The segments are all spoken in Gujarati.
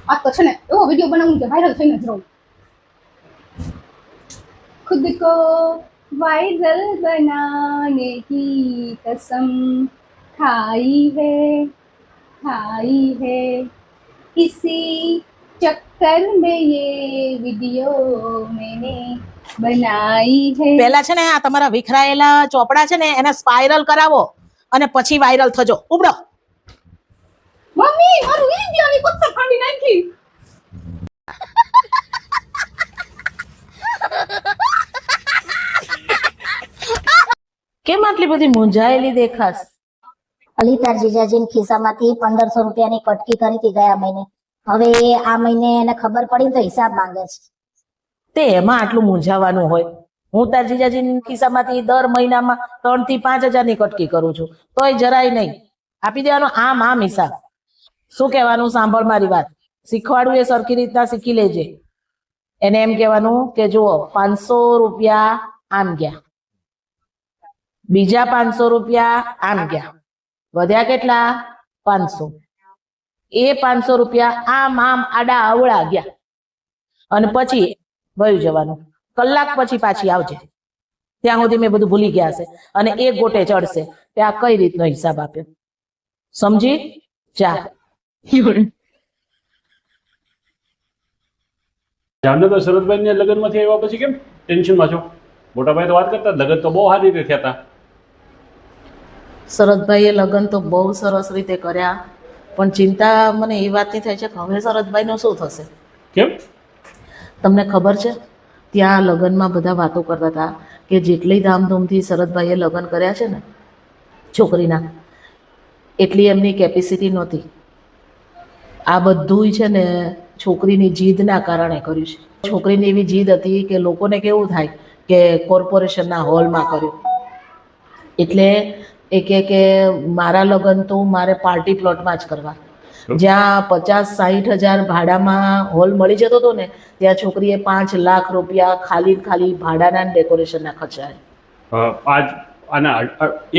આ તો છે ને એવો વિડીયો બનાવું કે વાયરલ થઈને જ રહું. खुद को वायरल बनाने की कसम खाई है इसी चक्कर में ये वीडियो मैंने બનાઈ है. પહેલા છે ને આ તમારા વિખરાયેલા ચોપડા છે ને એને સ્પાઇરલ કરાવો અને પછી વાયરલ થજો. ઉપડો. મમ્મી મારું વિડિયોની પથ્થર ફાડી નાખી. કેમ આટલી બધી મૂંઝાયેલી દેખાશ? અલી તાર જીજાજીને ખિસ્સામાંથી 1500 રૂપિયાની કટકી કરી હતી ગયા મહિને. હવે આ મહિને એને ખબર પડી તો હિસાબ માંગે છે. તે એમાં આટલું મૂંઝાવાનું હોય? હું તાર જીજાજીના ખિસ્સામાંથી દર મહિનામાં 3 થી 5000 ની કટકી કરું છું, તોય જરાય નહીં. આપી દેવાનો આમ આમ હિસાબ. શું કહેવાનું? સાંભળ મારી વાત. શીખવાડું એ સરખી રીતના શીખી લેજે. એને એમ કહેવાનું કે જુઓ 500 રૂપિયા આમ ગયા, બીજા 500 રૂપિયા આમ ગયા, વધ્યા કેટલા? 500. એ 500 રૂપિયા આમ આમ આડા અવળા ગયા અને પછી વયું જવાનું. કલાક પછી પાછી આવજે, ત્યાં સુધી મેં બધું ભૂલી ગયા હશે અને એક ગોટે ચડશે કે આ કઈ રીતનો હિસાબ આપ્યો. સમજી જા. જામનગર શરદભાઈ ને લગ્નમાંથી આવ્યા પછી કેમ ટેન્શનમાં છો? મોટાભાઈ તો વાત કરતા લગ્ન તો બહુ સારી રીતે થયા હતા. શરદભાઈએ લગ્ન તો બહુ સરસ રીતે કર્યા, પણ ચિંતા મને એ વાતની થાય છે કે હવે શરદભાઈનું શું થશે? કેમ? તમને ખબર છે ત્યાં લગ્નમાં બધા વાતો કરતા હતા કે જેટલી ધામધૂમથી શરદભાઈએ લગ્ન કર્યા છે ને છોકરીના, એટલી એમની કેપેસિટી નહોતી. આ બધું છે ને છોકરીની જીદના કારણે કર્યું છે. છોકરીની એવી જીદ હતી કે લોકોને કેવું થાય કે કોર્પોરેશનના હોલમાં કર્યું, એટલે એ કે મારા લગ્ન તો મારે પાર્ટી પ્લોટમાં જ કરવા. જ્યાં 50-60 હજાર ભાડામાં હોલ મળી જતો હતો ને, ત્યાં છોકરીએ 5 લાખ રૂપિયા ખાલી ભાડાના ડેકોરેશનના ખર્ચાયા. આજ આના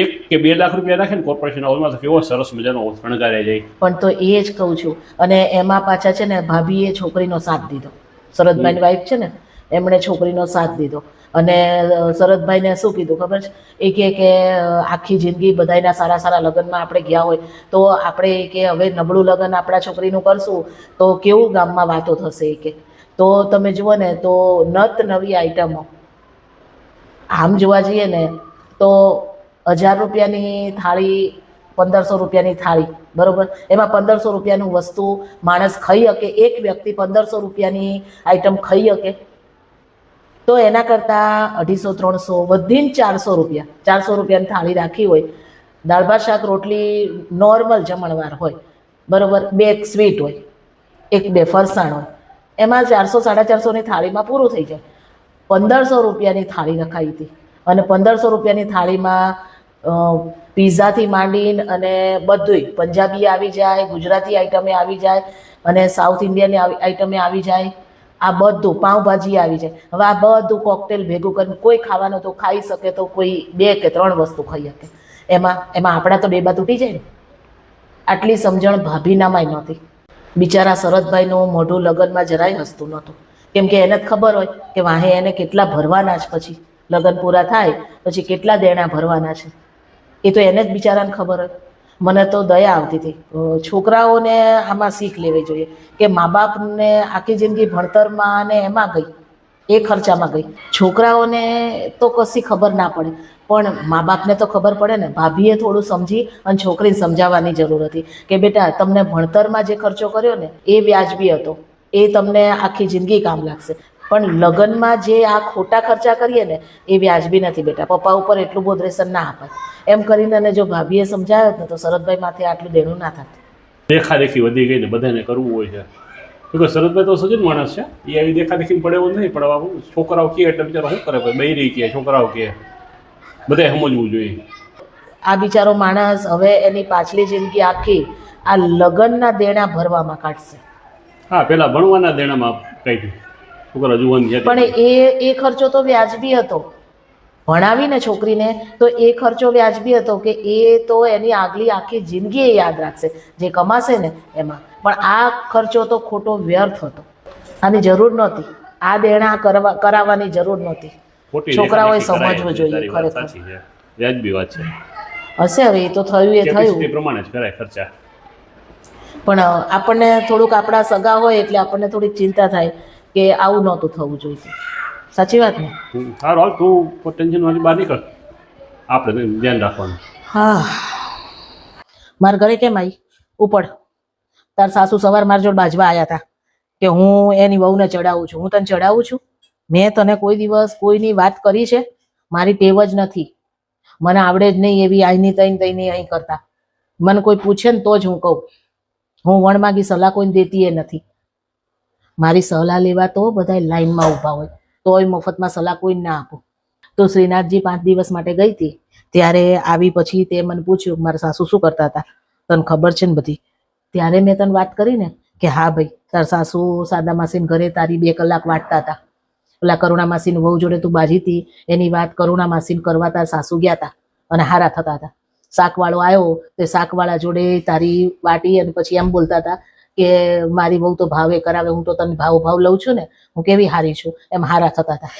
1 કે 2 લાખ રૂપિયા રાખે ને કોર્પોરેશન હોલમાં તો કેવો સરસ મજાનો શણગારે જાય. પણ તો એ જ કહું છું. અને એમાં પાછા છે ને ભાભીએ છોકરીનો સાથ દીધો. શરદભાઈની વાઈફ છે ને, એમણે છોકરીનો સાથ દીધો. અને શરદભાઈને શું કીધું ખબર છે? એ કે આખી જિંદગી બધાયના સારા સારા લગ્નમાં આપણે ગયા હોય તો આપણે કે હવે નબળું લગ્ન આપણા છોકરીનું કરશું તો કેવું ગામમાં વાતો થશે. એ કે તો તમે જુઓ ને તો નત નવી આઈટમો. આમ જોવા જઈએ ને તો 1000 રૂપિયાની થાળી, 1500 રૂપિયાની થાળી, બરોબર? એમાં 1500 રૂપિયાનું વસ્તુ માણસ ખાઈ શકે, એક વ્યક્તિ 1500 રૂપિયાની આઈટમ ખાઈ શકે. તો એના કરતાં 250-300 વધીને 400 રૂપિયા, 400 રૂપિયાની થાળી રાખી હોય, દાળ ભાત શાક રોટલી નોર્મલ જમણવાર હોય, બરોબર? 2 સ્વીટ હોય, 1-2 ફરસાણ હોય, એમાં 400-450ની થાળીમાં પૂરું થઈ જાય. 1500 રૂપિયાની થાળી રખાઈ હતી અને 1500 રૂપિયાની થાળીમાં પીઝાથી માંડીને અને બધુંય, પંજાબી આવી જાય, ગુજરાતી આઈટમે આવી જાય અને સાઉથ ઇન્ડિયનની આઈટમે આવી જાય. આ બધું પાઉંભાજી આવી જાય. હવે આ બધું કોકટેલ ભેગું કરીને કોઈ ખાવાનું તો ખાઈ શકે, તો કોઈ 2 કે 3 વસ્તુ ખાઈ શકે. એમાં આપણા તો ડેબા તૂટી જાય ને. આટલી સમજણ ભાભીનામાંય નહોતી. બિચારા શરદભાઈનું મોઢું લગ્નમાં જરાય હસતું નહોતું, કેમ કે એને જ ખબર હોય કે વાહે એને કેટલા ભરવાના છે, પછી લગ્ન પૂરા થાય પછી કેટલા દેણા ભરવાના છે. એ તો એને જ બિચારાને ખબર હોય. મને તો દયા આવતી હતી. છોકરાઓને આમાં શીખ લેવી જોઈએ કે મા બાપને આખી જિંદગી ભણતરમાં ને એમાં ગઈ, એ ખર્ચામાં ગઈ. છોકરાઓને તો કશી ખબર ના પડે, પણ મા બાપને તો ખબર પડે ને. ભાભીએ થોડું સમજી અને છોકરીને સમજાવવાની જરૂર હતી કે બેટા તમને ભણતરમાં જે ખર્ચો કર્યો ને એ વ્યાજબી હતો, એ તમને આખી જિંદગી કામ લાગશે, પણ લગ્નમાં જે આ ખોટા ખર્ચા કરીએ ને એ વ્યાજબી નથી બેટા. પપ્પા ઉપર એટલું બોધરેશન ના અપાય. એમ કરીને અને જો ભાભીએ સમજાવ્યો ને તો શરદભાઈ માથે આટલું દેણું ના થાત. દેખાદેખી વધી ગઈ ને બધાને કરવું હોય છે. બિકોઝ શરદભાઈ તો સજ્જન માણસ છે, એ આવી દેખાદેખી પડે એવું નહીં. પણ છોકરાઓ કહે એટલે બિચારો શું કરે? બૈરી કહે, છોકરાઓ કહે, બધાએ સમજવું જોઈએ. આ બિચારો માણસ હવે એની પાછલી જિંદગી આખી આ લગ્નના દેણા ભરવામાં કાઢશે. હા, પેલા ભણવાના દેણામાં કાઢ્યું. છોકરા જુવાન છે પણ એ ખર્ચો તો વ્યાજબી હતો. ભણાવીને છોકરીને તો એ ખર્ચો વ્યાજબી હતો કે એ તો એની આગલી આખી જિંદગી એ યાદ રાખશે જે કમાશે ને એમાં. પણ આ ખર્ચો તો ખોટો વ્યર્થ હતો. આની જરૂર નહોતી. આ દેણા કરાવવાની જરૂર નહોતી. ખોટી છોકરાઓએ દેખાદેખી કરાય સમજવું છે. જોઈએ તારી વાત ખરેખર. સાચી છે, વ્યાજબી વાત છે. હશે હવે એ તો થયું એ થયું. તે પ્રમાણે જ કરાય ખર્ચા. પણ આપણને થોડુંક આપણા સગા હોય એટલે આપણને થોડીક ચિંતા થાય કે આવું નહોતું થવું જોઈએ. સાચી વાત ને? સારું હાલ તું ટેન્શન માંથી બહાર નીકળ, આપણે ધ્યાન રાખવાનું. હા, મારા ઘરે કેમ આવી? ઉપડ. તાર સાસુ સવાર મારા જોડે બાજવા આવ્યા હતા કે હું એની વહુને ચડાવું છું. હું તને ચડાવું છું? મેં તને કોઈ દિવસ કોઈની વાત કરી છે? મારી ટેવ જ નથી. મને આવડે જ નહીં એવી અહીંની તઈની અહીં કરતા. મને કોઈ પૂછે ને તો જ હું કહું. હું વણમાગી સલાહ કોઈને દેતી એ નથી. મારી સલાહ લેવા તો બધા લાઈનમાં ઊભા હોય, તોય મફતમાં સલાહ કોઈને ના આપું. તો શ્રીનાથજી 5 દિવસ માટે ગઈ હતી, ત્યારે આવી પછી તે મને પૂછ્યું કે મારા સાસુ શું કરતા હતા, તને ખબર છે ને બધી. ત્યારે મેં તને વાત કરી ને કે હા ભાઈ, તાર સાસુ સાદા માસીને ઘરે તારી 2 કલાક વાટતા હતા. પેલા કરુણા માસીની વહુ જોડે તું બાજી હતી એની વાત કરુણા માસીને કરવા તાર સાસુ ગયા હતા અને હારા થતા હતા. શાકવાળો આવ્યો તે શાકવાળા જોડે તારી વાટી અને પછી એમ બોલતા હતા કે મારી વહુ તો ભાવે કરાવે, હું તો તને ભાવ લઉં છું ને, હું કેવી હારી છું, એમ હારા થતા હતા.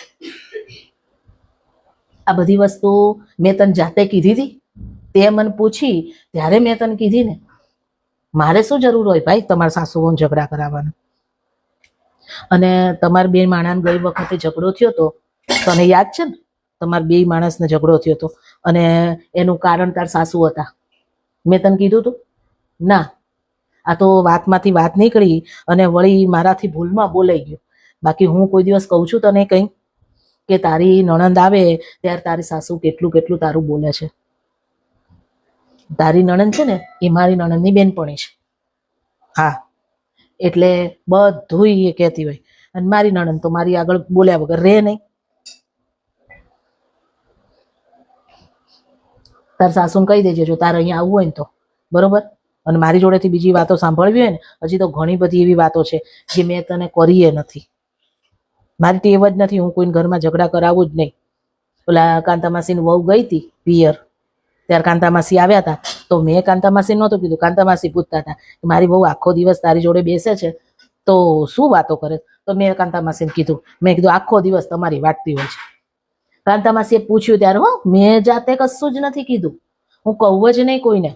આ બધી વસ્તુ મેં તને જાતે કીધી હતી? તે મને પૂછી ત્યારે મેં તને કીધી ને. મારે શું જરૂર હોય ભાઈ તમારા સાસુ વહુ ઝઘડા કરાવવાનો? અને તમારા 2 માણસને ગઈ વખતે ઝઘડો થયો હતો, તને યાદ છે ને? તમારા 2 માણસને ઝઘડો થયો હતો અને એનું કારણ તાર સાસુ હતા. મેં તને કીધું હતું? ના, આ તો વાતમાંથી વાત નીકળી અને વળી મારાથી ભૂલમાં બોલાઈ ગયું. બાકી હું કોઈ દિવસ કહું છું તને કંઈ કે તારી નણંદ આવે ત્યારે તારી સાસુ કેટલું કેટલું તારું બોલે છે? તારી નણંદ છે ને એ મારી નણંદની બેનપણી છે. હા, એટલે બધું એ કહેતી હોય અને મારી નણંદ તો મારી આગળ બોલ્યા વગર રહે નહીં. તાર સાસુને કહી દેજે જો તારે અહીંયા આવવું હોય ને તો, બરોબર? અને મારી જોડેથી બીજી વાતો સાંભળવી હોય ને, હજી તો ઘણી બધી એવી વાતો છે જે મેં તને કરી એ નથી. મારી ટેવ જ નથી, હું કોઈને ઘરમાં ઝઘડા કરાવું જ નહીં. ઓલા કાંતામાસીની વહુ ગઈ હતી પિયર, ત્યારે કાંતામાસી આવ્યા હતા તો મેં કાંતામાસી નહોતું કીધું. કાંતામાસી પૂછતા હતા કે મારી વહુ આખો દિવસ તારી જોડે બેસે છે તો શું વાતો કરે? તો મેં કાંતામાસીને કીધું, મેં કીધું આખો દિવસ તમારી વાટતી હોય છે. કાંતામાસીએ પૂછ્યું ત્યારે હો, મેં જાતે કશું જ નથી કીધું, હું કહું જ નહીં કોઈને.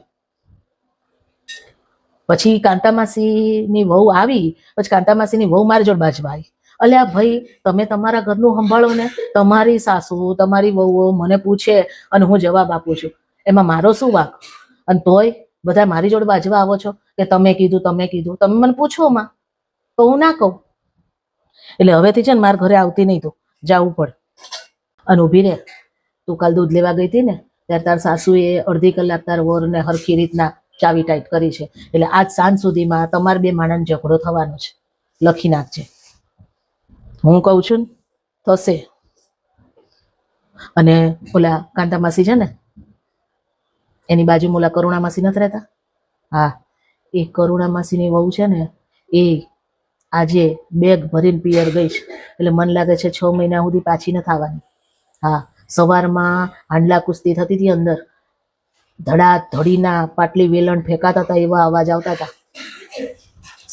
પછી કાંતામાસીની વહુ આવી, પછી કાંતામાસીની વહુ મારી જોડે બાજવા આવી. અલ્યા ભાઈ, તમે તમારા ઘરનું સંભાળો ને, તમારી સાસુ તમારી વહુઓ મને પૂછે અને હું જવાબ આપું છું, એમાં મારો શું વાંક? અને તોય બધા મારી જોડે બાજવા આવો છો કે તમે કીધું તમે કીધું. તમે મને પૂછો માં તો હું ના કહું. એટલે હવેથી છે ને મારા ઘરે આવતી નહીં, તું જાવું પડે. અને ઊભી રહે, તું કાલ દૂધ લેવા ગઈ હતી ને ત્યારે તાર સાસુએ અડધી કલાક તાર વરને હરખી રીતના ચાવી ટાઈટ કરી છે. એટલે આજ સાંજ સુધીમાં તમારા 2 માણસને ઝઘડો થવાનો છે. લખી નાખજે. હું કહું છું ને થશે. અને ઓલા કાંતામાસી છે ને એની બાજુમાં ઓલા કરુણામાસી નથી રહેતા? હા, એ કરુણામાસીની વહુ છે ને એ આજે બેગ ભરીને પિયર ગઈ છે. એટલે મને લાગે છે 6 મહિના સુધી પાછી નથી આવવાની. હા, સવારમાં હાંડલા કુસ્તી થતી હતી અંદર, ધડા ધડીના પાટલી વેલણ ફેંકાતા હતા એવા અવાજ આવતા હતા.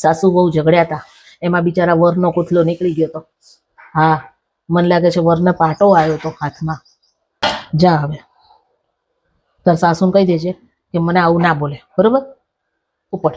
સાસુ બહુ ઝઘડ્યા હતા, એમાં બિચારા વરનો કૂથલો નીકળી ગયો હતો. હા, મને લાગે છે વરને પાટો આવ્યો હતો હાથમાં. જા હવે તાર સાસુને કહી દેજે કે મને આવું ના બોલે, બરોબર? ઉપર